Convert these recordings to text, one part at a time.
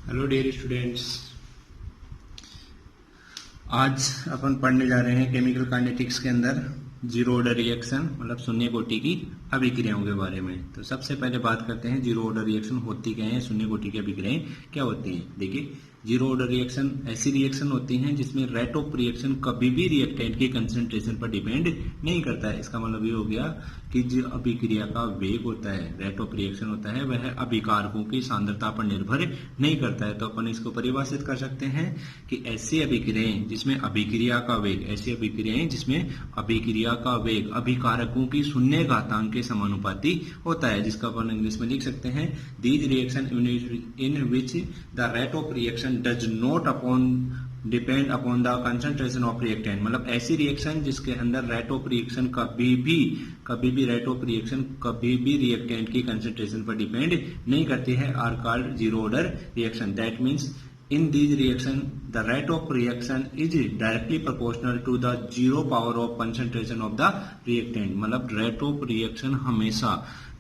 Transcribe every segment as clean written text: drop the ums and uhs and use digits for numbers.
Hello dear students, आज अपन पढ़ने जा रहे हैं केमिकल काइनेटिक्स के अंदर जीरो ऑर्डर रिएक्शन मतलब शून्य कोटि की अभिक्रियाओं के बारे में। तो सबसे पहले बात करते हैं जीरो ऑर्डर रिएक्शन होती क्या है, शून्य कोटि की अभिक्रियाएं क्या होती हैं। देखिए, जीरो ऑर्डर रिएक्शन ऐसी रिएक्शन होती हैं जिसमें रेट ऑफ रिएक्शन कभी भी रिएक्टेंट के कंसंट्रेशन पर डिपेंड नहीं करता है। इसका मतलब ये हो गया कि जो अभिक्रिया का वेग होता है, रेट ऑफ रिएक्शन होता है, वह अभिकारकों की सांद्रता पर निर्भर नहीं करता है। तो अपन इसको परिभाषित कर सकते हैं कि ऐसी अभिक्रियाएं जिसमें अभिक्रिया का वेग, ऐसी अभिक्रियाएं जिसमें अभिक्रिया का वेग अभिकारकों की शून्य घातांक के समानुपाती होता है, जिसका अपन इंग्लिश में लिख सकते हैं these reaction in which the rate of reaction does not depend upon the concentration of reactant. मतलब ऐसी रिएक्शन जिसके अंदर रेट ऑफ रिएक्शन कभी भी रेट ऑफ रिएक्शन कभी भी रिएक्टेंट की कंसंट्रेशन पर डिपेंड नहीं करती है are called zero order reaction. That means in these reaction the rate of reaction is directly proportional to the zero power of concentration of the reactant। मतलब rate of reaction हमेशा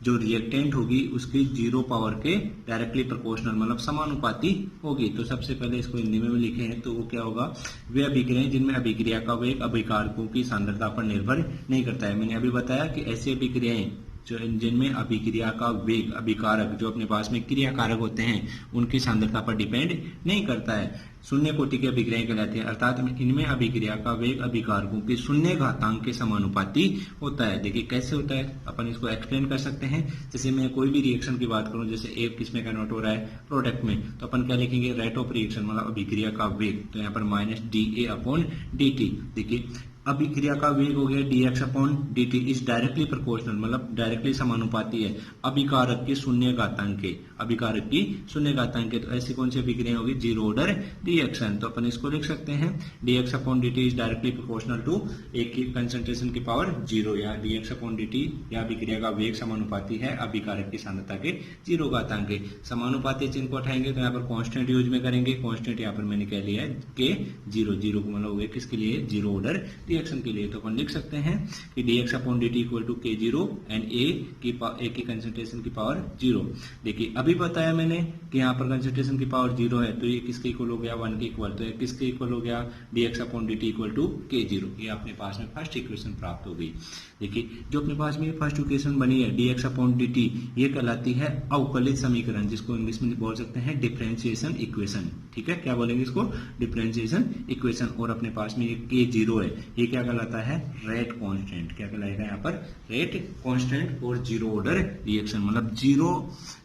जो reactant होगी उसकी zero power के directly proportional मतलब समानुपाती होगी। तो सबसे पहले इसको हिंदी में लिखे हैं तो वो क्या होगा, वे अभिक्रियाएं जिनमें अभिक्रिया का वेग अभिकारकों की सांद्रता पर निर्भर नहीं करता है। मैंने अभी बताया कि ऐसी अभिक्रियाएं जो जिनमें अभिक्रिया का वेग अभिकारक जो अपने पास में क्रियाकारक होते हैं उनकी सांद्रता पर डिपेंड नहीं करता है, शून्य कोटि की अभिक्रियाएं कहलाती हैं। अर्थात इनमें अभिक्रिया का वेग अभिकारकों के शून्य घातांक के समानुपाती होता है। देखिए कैसे होता है, अपन इसको एक्सप्लेन कर सकते हैं। जैसे मैं कोई भी रिएक्शन की बात करूं, जैसे एक किसमें कन्वर्ट हो रहा है, प्रोडक्ट में, तो अपन क्या लिखेंगे, रेट ऑफ रिएक्शन मतलब अभिक्रिया का वेग, तो यहाँ पर माइनस dA/dt। देखिए अभिक्रिया का वेग हो गया dx/dt इज डायरेक्टली प्रोपोर्शनल मतलब डायरेक्टली समानुपाती है अभिकारक के शून्य घातांक के, अभिकारक की शून्य घातांक के। तो ऐसी कौन सी अभिक्रिया होगी, जीरो ऑर्डर रिएक्शन। तो अपन इसको लिख सकते हैं dx/dt is directly proportional to एक की कंसंट्रेशन की पावर जीरो, या dx/dt या अभिक्रिया का वेग समानुपाती है अभिकारक की सांद्रता के जीरो घातांक के। समानुपाती चिन्ह को उठाएंगे तो यहाँ पर कांस्टेंट यूज में करेंगे। कांस्टेंट यहाँ पर मैंने क्या लिया है के जीरो, जीरो को मतलब हो गया किसके लिए, जीरो ऑर्डर रिएक्शन के लिए। तो अपन लिख सकते हैं कि dx/dt equal to k0 and a की कंसंट्रेशन की पावर जीरो। देखिए अभी बताया मैंने कि यहाँ पर कंसंट्रेशन की पावर जीरो है तो ये किसके इक्वल हो गया, 1 के इक्वल। तो ये किसके इक्वल हो गया, dx/dt इक्वल टू k0। ये अपने पास में फर्स्ट इक्वेशन प्राप्त हो गई। देखिए जो अपने पास में फर्स्ट इक्वेशन बनी है dx/dt, ये कहलाती है अवकलित समीकरण, जिसको इंग्लिश में बोल सकते हैं डिफरेंशिएशन इक्वेशन। ठीक है, क्या बोलेंगे इसको, डिफरेंशिएशन इक्वेशन। और अपने पास में ये k0 है, ये क्या कहलाता है, रेट कांस्टेंट। क्या कहलाएगा यहाँ पर, रेट कांस्टेंट। और जीरो ऑर्डर रिएक्शन मतलब जीरो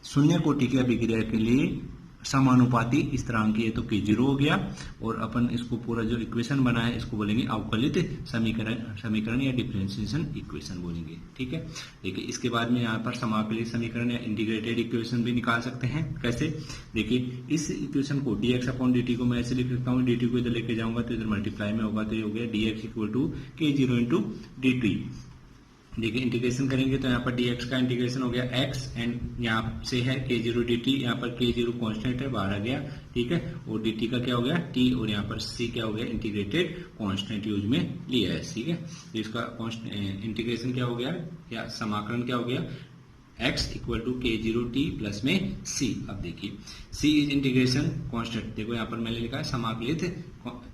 शून्य कोटि की अभिक्रिया के लिए समानुपाती स्थिरांक है तो k0 हो गया। और अपन इसको पूरा जो इक्वेशन बना है इसको बोलेंगे अवकलित समीकरण या डिफरेंशिएशन इक्वेशन बोलेंगे। ठीक है, देखिए इसके बाद में यहाँ पर समाकलित समीकरण या इंटीग्रेटेड इक्वेशन भी निकाल सकते हैं। कैसे, देखिए इस इक्वेशन को dx/dt को मैं ऐसे लिख सकता हूँ, dt को इधर लेके जाऊंगा तो इधर मल्टीप्लाई में होगा तो ये हो गया dx equal to k0 into dt। देखिए इंटीग्रेशन करेंगे तो यहाँ पर dx का इंटीग्रेशन हो गया x एंड यहाँ से है k0 dt, यहाँ पर k0 कांस्टेंट है बाहर आ गया। ठीक है, और dt का क्या हो गया t, और यहाँ पर c क्या हो गया, इंटीग्रेटेड कांस्टेंट यूज में लिया है। ठीक है, तो इसका इंटीग्रेशन क्या हो गया या समाकलन क्या हो गया, x equal to k0t plus में c। अब देखिए c इज इंटीग्रेशन कांस्टेंट, देखो यहाँ पर मैंने लिखा है समाकलित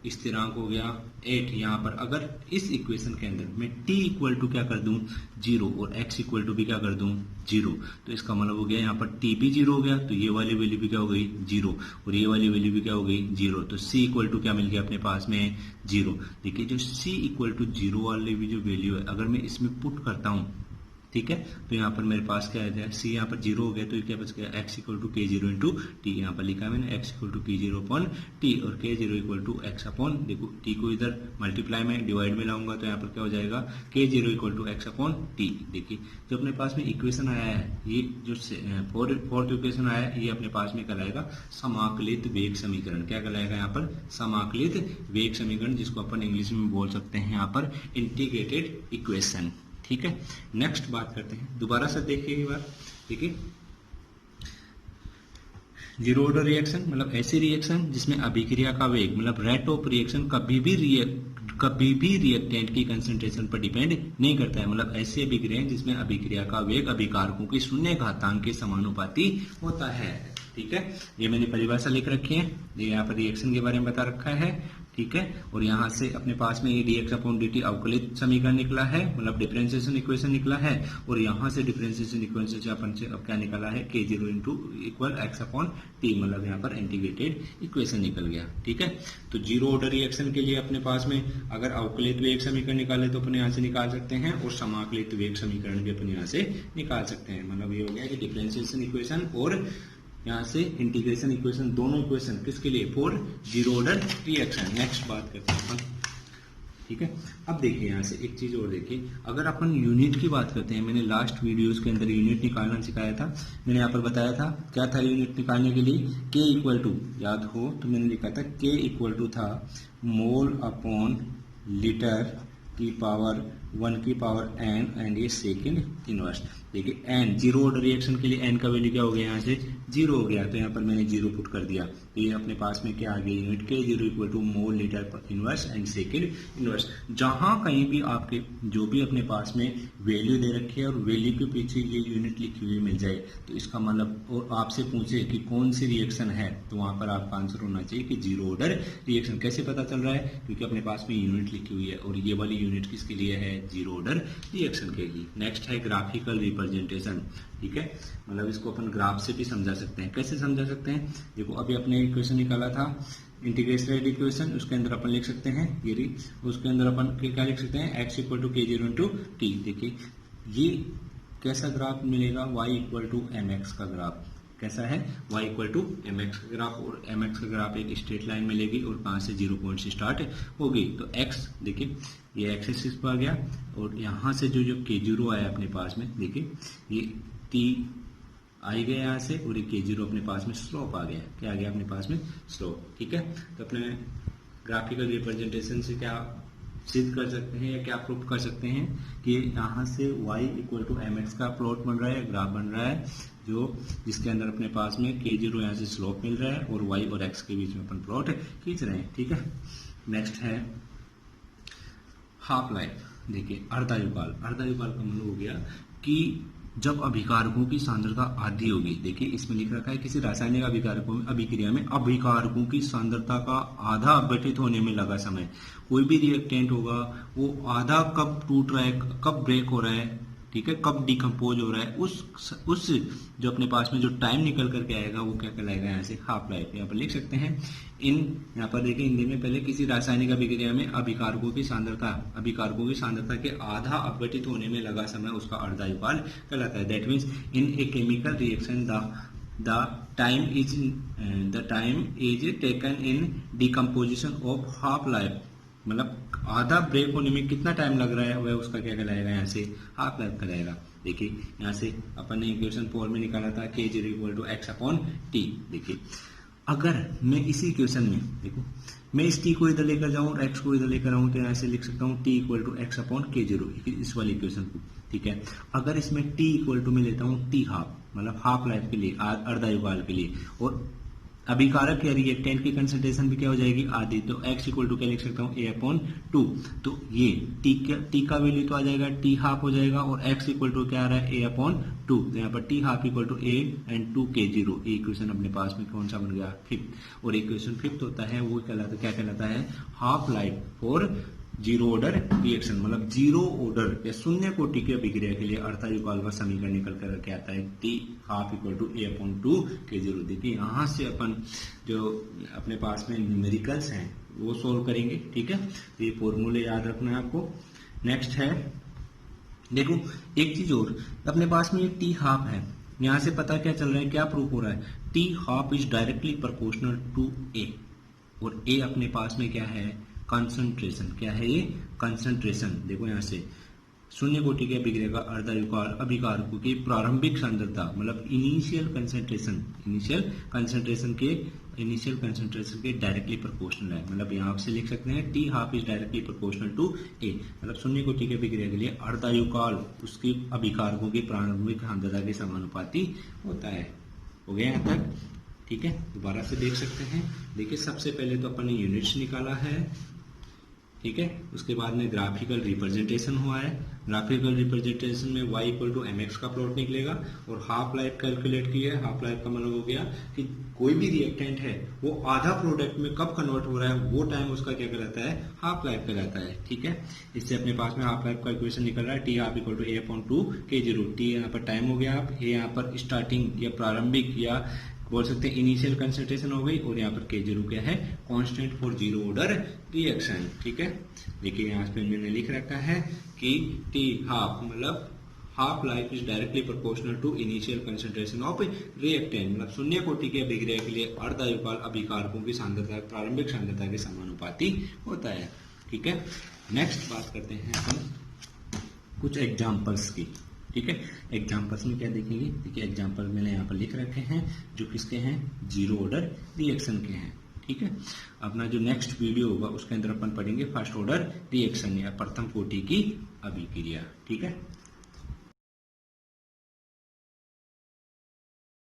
स्थिरांक हो गया 8। यहाँ पर अगर इस इक्वेशन के अंदर मैं t इक्वल टू क्या कर दूं, जीरो, और x इक्वल टू भी क्या कर दूं, जीरो, तो इसका मतलब हो गया यहाँ पर t भी जीरो हो गया, तो ये वाली वैल्यू भी क्या हो गई, जीरो, और ये वाली वैल्यू भी क्या हो गई, जीरो। तो c इक्वल टू क्या मिल गया अपने पास में, जीरो। देखिए जो c इक्वल टू जीरो वाली भी जो वैल्यू है अगर मैं इसमें पुट करता हूँ, ठीक है, तो यहाँ पर मेरे पास क्या है, c यहाँ पर जीरो हो गया तो क्या बच गया, x equal to k0 into t. यहाँ पर लिखा है मैंने x equal to k0 upon t और k0 equal to x upon, देखो t को इधर मल्टीप्लाई में डिवाइड में लाऊंगा तो यहाँ पर क्या हो जाएगा, k0 equal to x upon t. देखिए जो अपने पास में इक्वेशन आया है, ये जो फोर्थ इक्वेशन आया है ये अपने पास में कहलाएगा समाकलित वेग समीकरण। क्या कहलाएगा यहाँ पर, समाकलित वेग समीकरण, जिसको अपन इंग्लिश में बोल सकते हैं यहाँ पर इंटीग्रेटेड इक्वेशन। ठीक है, नेक्स्ट बात करते हैं, दोबारा से देखिए एक बार। देखिए जीरो ऑर्डर रिएक्शन मतलब ऐसी रिएक्शन जिसमें अभिक्रिया का वेग मतलब रेट ऑफ रिएक्शन कभी भी रिएक्टेंट की कंसंट्रेशन पर डिपेंड नहीं करता है। मतलब ऐसी अभिक्रिया जिसमें अभिक्रिया का वेग अभिकारकों की शून्य घातांक के समानुपाती होता है। ठीक है, ये मैंने परिभाषा लिख रखी है, ये यहाँ पर रिएक्शन के बारे में बता रखा है, ठीक है। और यहाँ से अपने पास में ये dx अपॉन dt अवकलित समीकरण निकला है, मतलब डिफरेंशिएशन इक्वेशन निकला है। और यहाँ से डिफरेंशिएशन इक्वेशन से अपन से अब क्या निकला है, k0 into equal x upon t, मतलब यहाँ पर इंटीग्रेटेड इक्वेशन निकल गया, ठीक है। तो जीरो ऑर्डर रिएक्शन के लिए अपने पास में अगर अवकलित वेग समीकरण निकाले तो अपन यहाँ से निकाल सकते हैं, और समाकलित वेग समीकरण भी अपन यहाँ से निकाल सकते हैं। मतलब ये हो गया कि डिफरेंशिएशन इक्वेशन और यहाँ से इंटीग्रेशन इक्वेशन, दोनों इक्वेशन किसके लिए, for zero order reaction. Next बात करते हैं अपन, ठीक है। अब देखिए यहाँ से एक चीज और देखिए, अगर अपन यूनिट की बात करते हैं, मैंने लास्ट वीडियोस के अंदर यूनिट निकालना सिखाया था। मैंने यहाँ पर बताया था क्या था यूनिट निकालने के लिए, k इक्वल टू, याद हो तो मैंने लिखा था k इक्वल टू था मोल अपॉन लीटर की पावर 1 की पावर n एंड ये सेकेंड इनवर्स। देखिए n जीरो ऑर्डर रिएक्शन के लिए n का वैल्यू क्या हो गया, यहाँ से 0 हो गया, तो यहाँ पर मैंने 0 पुट कर दिया, तो ये अपने पास में क्या आ गया, unit k zero equal to mole litre पर इनवर्स एंड सेकेंड इनवर्स। जहां कहीं भी आपके जो भी अपने पास में वैल्यू दे रखी है और वैल्यू के पीछे ये यूनिट लिखी हुई मिल जाए, तो इसका मतलब, और आपसे पूछे कि कौन सी रिएक्शन है, तो वहां पर आपका आंसर होना चाहिए कि जीरो ऑर्डर रिएक्शन। कैसे पता चल रहा है, क्योंकि अपने पास में यूनिट लिखी हुई है, और ये वाली यूनिट किसके लिए है, जीरो ऑर्डर रिएक्शन के लिए। नेक्स्ट है ग्राफिकल रिप्रेजेंटेशन, ठीक है, मतलब इसको अपन ग्राफ से भी समझा सकते हैं। कैसे समझा सकते हैं, देखो अभी अपने इक्वेशन निकाला था इंटीग्रेटेड इक्वेशन, उसके अंदर अपन लिख सकते हैं ये, उसके अंदर अपन क्या लिख सकते हैं, x equal to k0 into t. देखिए ये कैसा ग्राफ मिलेगा, y इक्वल टू mx का ग्राफ कैसा है, y इक्वल टू mx का ग्राफ, और mx का ग्राफ एक स्ट्रेट लाइन मिलेगी और कहाँ से 0 पॉइंट से स्टार्ट होगी। तो x देखिए ये x एक्सिस पर आ गया, और यहाँ से जो k0 आया अपने पास में, देखिए ये t आई गया यहाँ से, और ये k0 अपने पास में स्लोप आ गया, क्या आ गया अपने पास में, स्लोप, ठीक है। तो अपने ग्राफिकल रिप्रेजेंटेशन से क्या सिद्ध कर सकते हैं या क्या प्रूव कर सकते हैं कि यहाँ से y इक्वल टू mx का प्लॉट बन रहा है, ग्राफ बन रहा है, जो जिसके अंदर अपने पास में k0 यहाँ से स्लोप मिल रहा है, और y और x के बीच में अपन प्लॉट खींच रहे हैं, ठीक है। नेक्स्ट है हाफ लाइफ। देखिए अर्धायुकाल, अर्धायुकाल का मतलब हो गया कि जब अभिकारकों की सांद्रता आधी होगी। देखिए इसमें लिख रखा है किसी रासायनिक अभिकारकों में अभिक्रिया में अभिकारकों की सांद्रता का आधा अपघटित होने में लगा समय। कोई भी रिएक्टेंट होगा वो आधा कब टूट रहा है, कब ब्रेक हो रहा है, ठीक है, कब डिकम्पोज हो रहा है, उस जो अपने पास में जो टाइम निकल करके आएगा वो क्या कहलाएगा, यहाँ से हाफ लाइफ। यहाँ पर लिख सकते हैं यहाँ पर देखिए हिंदी में, पहले किसी रासायनिक अभिक्रिया में अभिकारकों की सांद्रता के आधा अपघटित होने में लगा समय उसका अर्धायुकाल कहलाता है। That means in a chemical reaction the time is taken in decomposition of half life, मतलब आधा ब्रेक होने में कितना टाइम लग रहा है वह उसका क्या कहलाएगा, यहाँ से हाफ लाइफ कहलाएगा। देखिए यहाँ से अपन ने इक्वेशन 4 में निकाला था k0 equal to x upon t. देखिए अगर मैं इसी इक्वेशन में, देखो मैं इस t को इधर लेकर जाऊं और x को इधर लेकर आऊं, तो यहाँ से लिख सकता हूँ t equal to x upon k0, इस वाली इक्वेशन को, ठीक है। अगर इसमें t इक्वल टू में लेता हूँ t हाफ, मतलब हाफ लाइफ के लिए, अर्धायुकाल के लिए, और अभिकारक या रिएक्टेंट की कंसंट्रेशन भी क्या हो जाएगी, आधी, तो x इक्वल टू क्या लिख सकता हूँ, a अपॉन 2। तो ये t का वैल्यू तो आ जाएगा t हाफ हो जाएगा, और x इक्वल टू क्या आ रहा है, a अपॉन 2। तो यहाँ पर t half equal to a and 2 k0। Equation अपने पास में कौन सा बन गया, फिफ्थ। और इक्वेशन फिफ्थ होता है वो क्या कहलाता है, half life for zero order reaction, मतलब जीरो ऑर्डर या शून्य कोटि की अभिक्रिया के लिए अर्धायुकाल का समीकरण निकल कर क्या आता है, t half equal to a upon 2 k0। देखिए यहाँ से अपन जो अपने पास में न्यूमेरिकल्स हैं वो सोल्व करेंगे, ठीक है। तो ये फॉर्मूले याद रखना है आपको। नेक्स्ट है, देखो एक चीज और, अपने पास में ये t हाफ है, यहाँ से पता क्या चल रहा है, क्या प्रूफ हो रहा है, t half is directly proportional to a, और a अपने पास में क्या है, कंसंट्रेशन, क्या है ये, कंसंट्रेशन। देखो यहाँ से शून्य कोटि के अभिक्रिया का अर्धायुकाल अभिकारकों की प्रारंभिक सांद्रता, मतलब इनिशियल कंसंट्रेशन के डायरेक्टली प्रोपोर्शनल है। मतलब यहाँ से लिख सकते हैं T half is directly proportional to A, मतलब शून्य कोटि के अभिक्रिया के लिए अर्धायुकाल उसकी अभिकारकों की प्रारंभिक सांद्रता के समानुपाती होता है। हो गया यहाँ तक, ठीक है। दोबारा से देख सकते हैं। देखिए सबसे पहले तो अपन ने यूनिट्स निकाला है, ठीक है। उसके बाद में ग्राफिकल रिप्रेजेंटेशन हुआ है। ग्राफिकल रिप्रेजेंटेशन में y इक्वल टू mx का प्लॉट निकलेगा और हाफ लाइफ कैलकुलेट की है। हाफ लाइफ का मतलब हो गया कि कोई भी रिएक्टेंट है वो आधा प्रोडक्ट में कब कन्वर्ट हो रहा है, वो टाइम उसका क्या कहलाता है, हाफ लाइफ कहलाता है। ठीक है, इससे अपने पास में हाफ लाइफ का इक्वेशन निकल रहा है t half equal to a upon 2 k0। T यहाँ पर टाइम हो गया, आप ए यहाँ पर स्टार्टिंग या प्रारंभिक या बोल सकते हैं इनिशियल कंसंट्रेशन हो गई, और यहाँ पर k0 क्या है, constant for zero order reaction. ठीक है, देखिए यहाँ पे मैंने लिख रखा है कि टी हाफ मतलब half life is directly proportional to initial concentration of reactant, मतलब शून्य कोटि के अभिक्रिया के लिए अर्ध अभिकारकों की सांद्रता प्रारंभिक सांद्रता के समानुपाती होता है। ठीक है, नेक्स्ट बात करते हैं अपन कुछ एग्जाम्पल्स की। ठीक है, एग्जाम्पल्स में क्या देखेंगे, देखिए एग्जाम्पल मैंने यहाँ पर लिख रखे हैं जो किसके हैं, जीरो ऑर्डर रिएक्शन के हैं। ठीक है, अपना जो नेक्स्ट वीडियो होगा उसके अंदर अपन पढ़ेंगे फर्स्ट ऑर्डर रिएक्शन या प्रथम कोटि की अभिक्रिया। ठीक है।